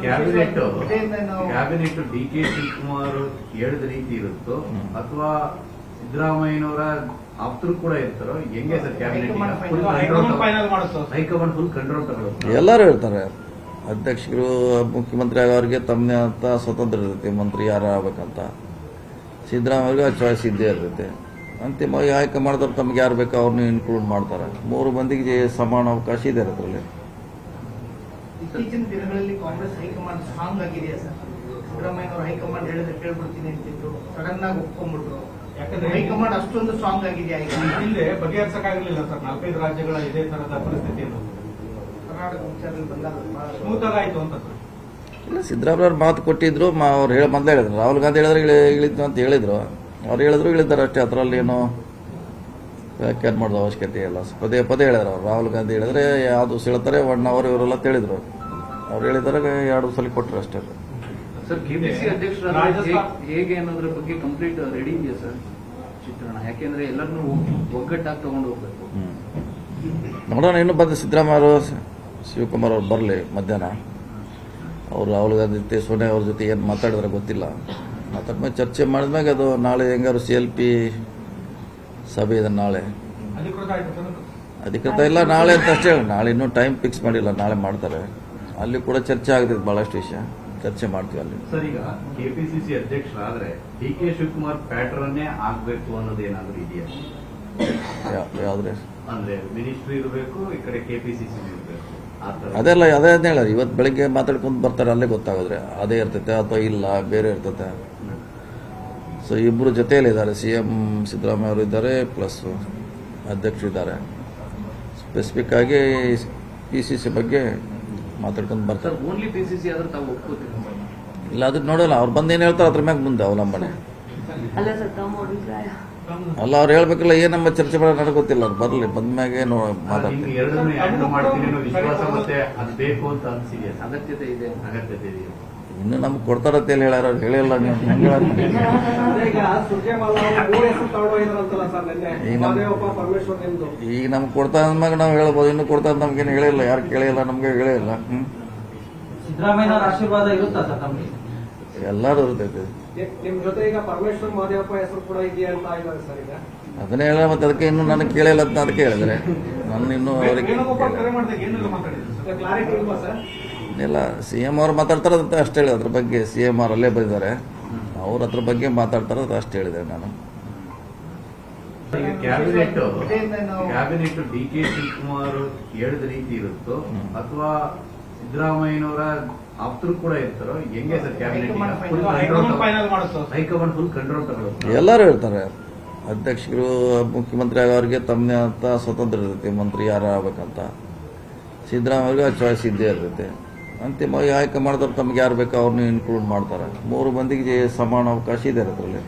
Cabinet D K Shivakumar ಹೇಳಿದ ರೀತಿ ಇರುತ್ತೋ ಅಥವಾ ಸಿದ್ದರಾಮಯ್ಯನವರ ಆಪ್ತರು ಕೂಡ ಇರ್ತಾರೋ ಹೆಂಗೆ sir? Cabinet high command full control ತಗೊಳ್ಳುತ್ತೆ. ಎಲ್ಲರೂ ಹೇಳ್ತಾರೆ, ಅಧ್ಯಕ್ಷರು ಮುಖ್ಯಮಂತ್ರಿ ಆಗೋರಿಗೆ ತಮ್ಮದೇ ಅಂತ ಸ್ವತಂತ್ರ ಇರುತ್ತೆ, ಮಂತ್ರಿ ಯಾರು ಆಗ್ಬೇಕಂತ. ಸಿದ್ದರಾಮಯ್ಯವ್ರಿಗೆ ಆ ಚಾಯ್ಸ್ ಇದ್ದೇ ಇರ್ತೈತೆ. ಅಂತಿಮವಾಗಿ ಆಯ್ಕೆ ಮಾಡಿದವ್ರು ತಮ್ಗೆ ಯಾರು ಬೇಕೋ ಅವ್ರನ್ನ ಇನ್ಕ್ಲೂಡ್ ಮಾಡ್ತಾರೆ. 3 ಮಂದಿಗೆ ಸಮಾನ ಅವಕಾಶ ಇದೆ ಅದರಲ್ಲಿ. ಇತ್ತೀಚಿನ ದಿನಗಳಲ್ಲಿ ಕಾಂಗ್ರೆಸ್ ಹೈಕಮಾಂಡ್ ಸ್ಟ್ರಾಂಗ್ ಆಗಿದೆಯಾ ಸರ್? ಸಿದ್ದರಾಮಯ್ಯ ಅವರು ಹೈಕಮಾಂಡ್ ಹೇಳಿದ್ರೆ ಕೇಳ್ಬಿಡ್ತೀನಿ ಅಂತಿದ್ರು, ಸಡನ್ ಆಗಿ ಒಪ್ಕೊಂಡ್ಬಿಟ್ರು. ಯಾಕಂದ್ರೆ ಹೈಕಮಾಂಡ್ ಅಷ್ಟೊಂದು ಸ್ಟ್ರಾಂಗ್ ಆಗಿದೆಯಾ? ಈಗ ಹಿಂದೆ ಬಗೆಹರಿಸಕ್ಕಾಗಲಿಲ್ಲ ಸರ್, 4-5 ರಾಜ್ಯಗಳ ಇದೇ ತರದ ಪರಿಸ್ಥಿತಿ ಕರ್ನಾಟಕ ವಿಚಾರದಲ್ಲಿ ಬಂದಾಗ ಸ್ಮೂತ್ ಆಗಾಯ್ತು ಅಂತ ಸರ್. ಇಲ್ಲ, ಸಿದ್ದರಾಮಯ್ಯ ಮಾತು ಕೊಟ್ಟಿದ್ರು, ಅವ್ರು ಮೊದಲೇ ಹೇಳಿದ್ರು. ರಾಹುಲ್ ಗಾಂಧಿ ಹೇಳಿದ್ರೆ ಇಳಿತು ಅಂತ ಹೇಳಿದ್ರು. ಅವ್ರು ಹೇಳಿದ್ರು ಇಳಿದಾರೆ ಅಷ್ಟೇ. ಅದರಲ್ಲಿ ಏನು ವ್ಯಾಖ್ಯಾನ ಮಾಡೋದು ಅವಶ್ಯಕತೆ ಇಲ್ಲ. ಪದೇ ಪದೇ ಹೇಳಿದ್ರು ಅವ್ರು. ರಾಹುಲ್ ಗಾಂಧಿ ಹೇಳಿದ್ರೆ ಯಾವುದು ಹೇಳ್ತಾರೆ 1 ಅವರ್ ಇವರೆಲ್ಲ ತಿಳಿದ್ರು. ಅವ್ರು ಹೇಳಿದಾಗ 2 ಸಲ ಕೊಟ್ಟರು ಅಷ್ಟೇ. ಸರ್, ಕೆಪಿಸಿ ಅಧ್ಯಕ್ಷರ ಹೇಗೆ ಅನ್ನೋದ್ರ ಬಗ್ಗೆ ಕಂಪ್ಲೀಟ್ ರೆಡಿ ಇದೆಯಾ ಸರ್ ಚಿತ್ರಣ? ಯಾಕೆಂದ್ರೆ ಎಲ್ಲರನ್ನೂ ಒಗ್ಗಟ್ಟಾಗಿ ತಗೊಂಡು ಹೋಗ್ಬೇಕು. ನೋಡೋಣ, ಇನ್ನು ಬಂದು ಸಿದ್ದರಾಮಯ್ಯ ಅವರು ಶಿವಕುಮಾರ್ ಅವ್ರು ಬರಲಿ ಮಧ್ಯಾಹ್ನ. ಅವರು ರಾಹುಲ್ ಗಾಂಧಿ ಜೊತೆ ಸೋನಿಯಾ ಅವ್ರ ಜೊತೆ ಏನು ಮಾತಾಡಿದ್ರೆ ಗೊತ್ತಿಲ್ಲ. ಮಾತಾಡ್ಮೇಲೆ ಚರ್ಚೆ ಮಾಡಿದ್ಮ್ಯಾಗ ಅದು ನಾಳೆ ಹೆಂಗಾರು CLP ಸಭೆ ಇದೆ ನಾಳೆ. ಅಧಿಕೃತ ಇಲ್ಲ ನಾಳೆ ಅಂತ ಅಷ್ಟೇ ಹೇಳಿ. ನಾಳೆ ಇನ್ನೂ ಟೈಮ್ ಫಿಕ್ಸ್ ಮಾಡಿಲ್ಲ, ನಾಳೆ ಮಾಡ್ತಾರೆ. ಅಲ್ಲಿ ಕೂಡ ಚರ್ಚೆ ಆಗ್ತದೆ, ಬಹಳಷ್ಟು ವಿಷಯ ಚರ್ಚೆ ಮಾಡ್ತೀವಿ ಅಲ್ಲಿ. ಸರ್, ಈಗ ಕೆಪಿಸಿಸಿ ಅಧ್ಯಕ್ಷರಾದ್ರೆ ಡಿ ಕೆ ಶಿವಕುಮಾರ್ ಪ್ಯಾಟರ್ನ್ನೇ ಆಗ್ಬೇಕು ಅನ್ನೋದೇನಾದ್ರೂ ಇದೆಯಾ? ಯಾವ್ದ್ರೆ ಅಂದ್ರೆ ಮಿನಿಸ್ಟ್ರಿ ಇರಬೇಕು, ಈ ಕಡೆ ಕೆಪಿಸಿಸಿ ಇರಬೇಕು, ಅದೆಲ್ಲ ಅದೇ ಹೇಳೋದು. ಇವತ್ತು ಬೆಳಿಗ್ಗೆ ಮಾತಾಡ್ಕೊಂಡು ಬರ್ತಾರೆ, ಅಲ್ಲೇ ಗೊತ್ತಾಗೋದ್ರೆ ಅದೇ ಇರ್ತೈತೆ ಅಥವಾ ಇಲ್ಲ ಬೇರೆ ಇರ್ತೈತೆ. ಸೊ ಇಬ್ಬರು ಜೊತೆಯಲ್ಲಿದ್ದಾರೆ. CM ಸಿದ್ದರಾಮಯ್ಯ ಅವರು ಇದ್ದಾರೆ, ಪ್ಲಸ್ ಅಧ್ಯಕ್ಷರು ಇದ್ದಾರೆ. ಸ್ಪೆಸಿಫಿಕ್ ಆಗಿ PCC ಬಗ್ಗೆ ಮಾತಾಡ್ಕೊಂಡು ಬರ್ತಾರೆ. ಓನ್ಲಿ PCC ಆದ್ರೆ ತಾವು ಒಪ್ಕೋತೀವಿ? ಇಲ್ಲ, ಅದಕ್ಕೆ ನೋಡೋಲ್ಲ. ಅವ್ರು ಬಂದು ಏನು ಹೇಳ್ತಾರೆ ಅದ್ರ ಮ್ಯಾಗ ಮುಂದೆ ಅವಲಂಬನೆ. ಅಲ್ಲ, ಅವ್ರು ಹೇಳ್ಬೇಕಲ್ಲ, ಏನಮ್ಮ ಚರ್ಚೆ ಮಾಡೋದು ನನಗೆ ಗೊತ್ತಿಲ್ಲ. ಅವ್ರು ಬರಲಿ, ಬಂದ್ಮ್ಯಾಗೆ ಮಾತಾಡ್ತೀನಿ. ಎರಡನ್ನೂ ಹ್ಯಾಂಡಲ್ ಮಾಡ್ತೀನಿ ಅನ್ನೋ ವಿಶ್ವಾಸ ಮತ್ತೆ ಅದು ಬೇಕು ಅಂತ ಅನ್ಸಿದೆಯಾ? ಅಗತ್ಯತೆ ಇದೆ ಇದೆಯಾ? ಇನ್ನು ನಮ್ಗೆ ಕೊಡ್ತಾರತ್ತೆ ಹೇಳ್ಯಾರ, ಹೇಳಿಲ್ಲ. ನೀವು ಹೆಂಗೆ ಈಗ ನಮ್ಗೆ ಕೊಡ್ತಾ ಅಂದ್ಮ್ಯಾಗ ನಾವು ಹೇಳ್ಬೋದು. ಇನ್ನು ಕೊಡ್ತಾ ನಮ್ಗೇನು ಹೇಳಿಲ್ಲ, ಯಾರು ಕೇಳಿಲ್ಲ, ನಮ್ಗೆ ಹೇಳಿಲ್ಲ. ಸಿದ್ದರಾಮಯ್ಯ ಆಶೀರ್ವಾದ ಇರುತ್ತಾ ಸರ್ ತಮಗೆ? ಎಲ್ಲರೂ ಇರ್ತೈತೆ. ನಿಮ್ ಜೊತೆ ಈಗ ಪರಮೇಶ್ವರ್ ಮಹದೇವಪ್ಪ ಹೆಸರು ಕೂಡ ಇದೆಯಾ ಅಂತ ಇದ್ದಾರೆ ಸರ್ ಈಗ? ಅದನ್ನೇ ಹೇಳ, ಮತ್ತೆ ಅದಕ್ಕೆ ಇನ್ನೂ ನನಗೆ ಕೇಳಿಲ್ಲ ಅಂತ ಅದಕ್ಕೆ ಹೇಳಿದ್ರೆ ನನ್ನ ಇನ್ನೂ ಅವರಿಗೆ ಕ್ಲಾರಿಟಿ ಇಲ್ವಾ ಸರ್? ಇಲ್ಲ, CM ಅವ್ರು ಮಾತಾಡ್ತಾರದಂತ ಅಷ್ಟು ಹೇಳಿ. ಅದ್ರ ಬಗ್ಗೆ CM ಅವ್ರು ಅಲ್ಲೇ ಬಂದಿದ್ದಾರೆ, ಅವ್ರ ಅದ್ರ ಬಗ್ಗೆ ಮಾತಾಡ್ತಾರ ಅಷ್ಟು ಹೇಳಿದೆ ನಾನು. ಕ್ಯಾಬಿನೆಟ್ ಡಿ ಕೆ ಶಿವಕುಮಾರ್ ಹೇಳಿದ ರೀತಿ ಇರುತ್ತೋ ಅಥವಾ ಸಿದ್ದರಾಮಯ್ಯನವರ ಆಪ್ತರು ಕೂಡ ಇರ್ತಾರೋ ಹೆಂಗೆ sir? Cabinet high command full control ತಗೊಳ್ಳುತ್ತೆ. ಎಲ್ಲರೂ ಹೇಳ್ತಾರೆ, ಅಧ್ಯಕ್ಷರು ಮುಖ್ಯಮಂತ್ರಿ ಆಗೋರಿಗೆ ತಮ್ಮದೇ ಅಂತ ಸ್ವತಂತ್ರ ಇರುತ್ತೆ, ಮಂತ್ರಿ ಯಾರು ಆಗ್ಬೇಕಂತ. ಸಿದ್ದರಾಮಯ್ಯವ್ರಿಗೆ ಆ ಚಾಯ್ಸ್ ಇದ್ದೇ ಇರ್ತೈತೆ. ಅಂತಿಮವಾಗಿ ಆಯ್ಕೆ ಮಾಡಿದವ್ರು ತಮ್ಗೆ ಯಾರು ಬೇಕೋ ಅವ್ರನ್ನ ಇನ್ಕ್ಲೂಡ್ ಮಾಡ್ತಾರೆ. 3 ಮಂದಿಗೆ ಸಮಾನ ಅವಕಾಶ ಇದೆ ಅದರಲ್ಲಿ.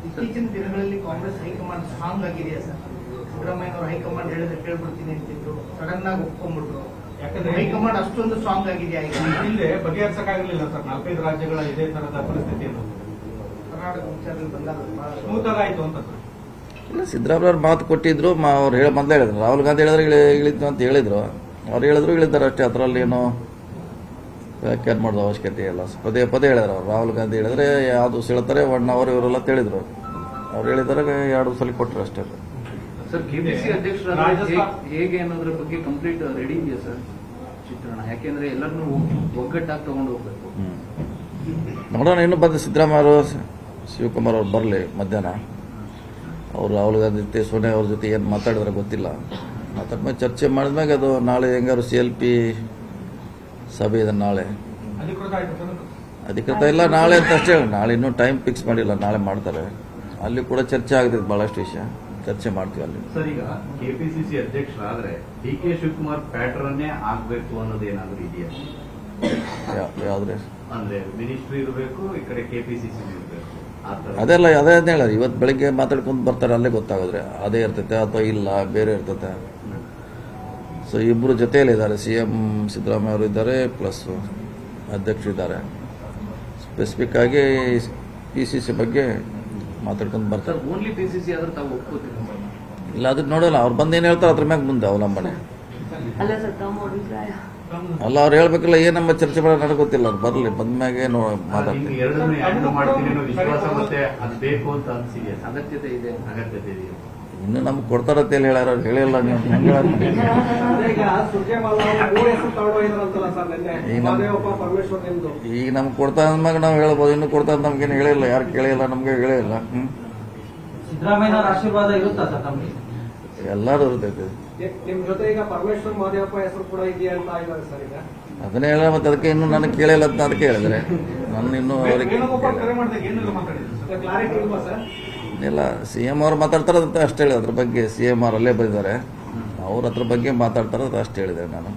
ಇತ್ತೀಚಿನ ದಿನಗಳಲ್ಲಿ ಕಾಂಗ್ರೆಸ್ ಹೈಕಮಾಂಡ್ ಸ್ಟ್ರಾಂಗ್ ಆಗಿದೆಯಾ ಸರ್? ಸಿದ್ದರಾಮಯ್ಯ ಅವರು ಹೈಕಮಾಂಡ್ ಹೇಳಿದ್ರೆ ಕೇಳ್ಬಿಡ್ತೀನಿ ಅಂತಿದ್ರು, ಸಡನ್ ಆಗಿ ಒಪ್ಕೊಂಡ್ಬಿಟ್ರು. ಯಾಕಂದ್ರೆ ಹೈಕಮಾಂಡ್ ಅಷ್ಟೊಂದು ಸ್ಟ್ರಾಂಗ್ ಆಗಿದೆಯಾ? ಈಗ ಹಿಂದೆ ಬಗೆಹರಿಸಕ್ಕಾಗಲಿಲ್ಲ ಸರ್, 4-5 ರಾಜ್ಯಗಳ ಇದೇ ತರದ ಪರಿಸ್ಥಿತಿ ಕರ್ನಾಟಕ ವಿಚಾರದಲ್ಲಿ ಬಂದಾಗ ಸ್ಮೂತ್ ಆಗಾಯ್ತು ಅಂತ ಸರ್. ಇಲ್ಲ, ಸಿದ್ದರಾಮಯ್ಯ ಮಾತು ಕೊಟ್ಟಿದ್ರು, ಅವ್ರು ಮೊದಲೇ ಹೇಳಿದ್ರು. ರಾಹುಲ್ ಗಾಂಧಿ ಹೇಳಿದ್ರೆ ಇಳಿತು ಅಂತ ಹೇಳಿದ್ರು. ಅವ್ರು ಹೇಳಿದ್ರು ಇಳಿದಾರೆ ಅಷ್ಟೇ. ಅದರಲ್ಲಿ ಏನು ವ್ಯಾಖ್ಯಾನ ಮಾಡೋದು ಅವಶ್ಯಕತೆ ಇಲ್ಲ. ಪದೇ ಪದೇ ಹೇಳಿದ್ರು ಅವ್ರು. ರಾಹುಲ್ ಗಾಂಧಿ ಹೇಳಿದ್ರೆ ಯಾವುದು ಹೇಳ್ತಾರೆ 1 ಅವರ್ ಇವರೆಲ್ಲ ತಿಳಿದ್ರು. ಅವ್ರು ಹೇಳಿದಾಗ 2 ಸಲ ಕೊಟ್ಟರು ಅಷ್ಟೇ. ಸರ್, ಕೆಪಿಸಿ ಅಧ್ಯಕ್ಷರ ಹೇಗೆ ಅನ್ನೋದ್ರ ಬಗ್ಗೆ ಕಂಪ್ಲೀಟ್ ರೆಡಿ ಇದೆಯಾ ಸರ್ ಚಿತ್ರಣ? ಯಾಕೆಂದ್ರೆ ಎಲ್ಲರನ್ನೂ ಒಗ್ಗಟ್ಟಾಗಿ ತಗೊಂಡು ಹೋಗ್ಬೇಕು. ನೋಡೋಣ, ಇನ್ನು ಬಂದು ಸಿದ್ದರಾಮಯ್ಯ ಅವರು ಶಿವಕುಮಾರ್ ಅವ್ರು ಬರಲಿ ಮಧ್ಯಾಹ್ನ. ಅವರು ರಾಹುಲ್ ಗಾಂಧಿ ಜೊತೆ ಸೋನಿಯಾ ಅವ್ರ ಜೊತೆ ಏನು ಮಾತಾಡಿದ್ರೆ ಗೊತ್ತಿಲ್ಲ. ಮಾತಾಡ್ಮೇಲೆ ಚರ್ಚೆ ಮಾಡಿದ್ಮ್ಯಾಗ ಅದು ನಾಳೆ ಹೆಂಗಾರು CLP ಸಭೆ ಇದೆ ನಾಳೆ. ಅಧಿಕೃತ ಇಲ್ಲ ನಾಳೆ ಅಂತ ಅಷ್ಟೇ ಹೇಳಿ. ನಾಳೆ ಇನ್ನೂ ಟೈಮ್ ಫಿಕ್ಸ್ ಮಾಡಿಲ್ಲ, ನಾಳೆ ಮಾಡ್ತಾರೆ. ಅಲ್ಲಿ ಕೂಡ ಚರ್ಚೆ ಆಗ್ತದೆ, ಬಹಳಷ್ಟು ವಿಷಯ ಚರ್ಚೆ ಮಾಡ್ತೀವಿ ಅಲ್ಲಿ. ಸರ್, ಈಗ ಕೆಪಿಸಿಸಿ ಅಧ್ಯಕ್ಷರಾದ್ರೆ ಡಿ ಕೆ ಶಿವಕುಮಾರ್ ಪ್ಯಾಟರ್ನ್ನೇ ಆಗ್ಬೇಕು ಅನ್ನೋದೇನಾದ್ರೂ ಇದೆಯಾ? ಯಾವ್ದ್ರೆ ಅಂದ್ರೆ ಮಿನಿಸ್ಟ್ರಿ ಇರಬೇಕು, ಈ ಕಡೆ ಕೆಪಿಸಿಸಿ ಇರಬೇಕು, ಅದೆಲ್ಲ ಅದೇ ಹೇಳೋದು. ಇವತ್ತು ಬೆಳಿಗ್ಗೆ ಮಾತಾಡ್ಕೊಂಡು ಬರ್ತಾರೆ, ಅಲ್ಲೇ ಗೊತ್ತಾಗೋದ್ರೆ ಅದೇ ಇರ್ತೈತೆ ಅಥವಾ ಇಲ್ಲ ಬೇರೆ ಇರ್ತೈತೆ. ಸೊ ಇಬ್ಬರು ಜೊತೆಯಲ್ಲಿದ್ದಾರೆ. CM ಸಿದ್ದರಾಮಯ್ಯ ಅವರು ಇದ್ದಾರೆ, ಪ್ಲಸ್ ಅಧ್ಯಕ್ಷರು ಇದ್ದಾರೆ. ಸ್ಪೆಸಿಫಿಕ್ ಆಗಿ PCC ಬಗ್ಗೆ ಮಾತಾಡ್ಕೊಂಡು ಬರ್ತಾರೆ. ಓನ್ಲಿ PCC ಆದ್ರೆ ತಾವು ಒಪ್ಕೋತೀವಿ? ಇಲ್ಲ, ಅದಕ್ಕೆ ನೋಡೋಲ್ಲ. ಅವ್ರು ಬಂದು ಏನು ಹೇಳ್ತಾರೆ ಅದ್ರ ಮ್ಯಾಗ ಮುಂದೆ ಅವಲಂಬನೆ. ಅಲ್ಲ ಅವ್ರು ಹೇಳ್ಬೇಕಲ್ಲ ಏನಮ್ಮ ಚರ್ಚೆ ಮಾಡೋದು ನನಗೆ ಗೊತ್ತಿಲ್ಲ ಅವ್ರು ಬರಲಿ ಬಂದ್ಮ್ಯಾಗೆ ಹಿಂಗೆ ಮಾತಾಡ್ತೀನಿ. ಎರಡನ್ನೂ ಹ್ಯಾಂಡಲ್ ಮಾಡ್ತೀನಿ ಅನ್ನೋ ವಿಶ್ವಾಸ ಮತ್ತೆ ಅದು ಬೇಕು ಅಂತ ಅನ್ಸಿದೆ ಅಗತ್ಯತೆ ಇದೆ. ಅಗತ್ಯತೆ ಇದೆಯಾ? ಇನ್ನು ನಮ್ಗೆ ಕೊಡ್ತಾರತ್ತೇಳಿ ಹೇಳ್ಯಾರ ಅವ್ರು ಹೇಳಿಲ್ಲ ನೀವು ಹೆಂಗೆ ಅದೇ ಈಗ ಸುರ್ಜೇವಾಲ ಅವರು 3 ಹೆಸರು ತಗೊಂಡೋಗಿದ್ರಂತಲ್ಲ ಸರ್ ನಿನ್ನೆ, ಈಗ ನಮ್ಮ- ಮಹದೇವಪ್ಪ ಪರಮೇಶ್ವರ್ ನಿಮ್ದು. ಈಗ ನಮ್ಗೆ ಕೊಡ್ತಾ ಅಂದ್ಮ್ಯಾಗ ನಾವು ಹೇಳ್ಬೋದು, ಇನ್ನು ಕೊಡ್ತಾ ಅಂತ ನಮ್ಗೇನು ಹೇಳಿಲ್ಲ, ಯಾರು ಕೇಳಿಲ್ಲ, ನಮ್ಗೆ ಹೇಳಿಲ್ಲ. ಸಿದ್ದರಾಮಯ್ಯನವರ ಆಶೀರ್ವಾದ ಇರುತ್ತಾ ಸರ್ ತಮಗೆ? ಎಲ್ಲರೂ ಇರ್ತೈತಿ. ನಿಮ್ ಜೊತೆ ಈಗ ಪರಮೇಶ್ವರ್ ಮಹದೇವಪ್ಪ ಹೆಸರು ಕೂಡ ಇದೆಯಾ ಅಂತ ಇದ್ದಾರೆ ಸರ್ ಈಗ. ಅದನ್ನೇ ಹೇಳ ಮತ್ತೆ ಅದಕ್ಕೆ ಇನ್ನು ನನಗೆ ಕೇಳಿಲ್ಲ ಅಂತ ಅದಕ್ಕೆ ಹೇಳಿದ್ರೆ ನನ್ನ ಇನ್ನೂ ಅವ್ರಿಗೆ ವೇಣುಗೋಪಾಲ್ ಕರೆ ಮಾಡಿದಾಗ ಏನೆಲ್ಲ ಮಾತಾಡಿದ್ರು ಕ್ಲಾರಿಟಿ ಇಲ್ವಾ ಸರ್? ಇಲ್ಲ. CM ಅವ್ರು ಮಾತಾಡ್ತಾರಂತ ಅಷ್ಟು ಹೇಳಿ, ಅದ್ರ ಬಗ್ಗೆ CM ಅವ್ರು ಅಲ್ಲೇ ಬಂದಿದ್ದಾರೆ, ಅವ್ರ ಅದ್ರ ಬಗ್ಗೆ ಮಾತಾಡ್ತಾರ ಅಷ್ಟು ಹೇಳಿದೆ ನಾನು.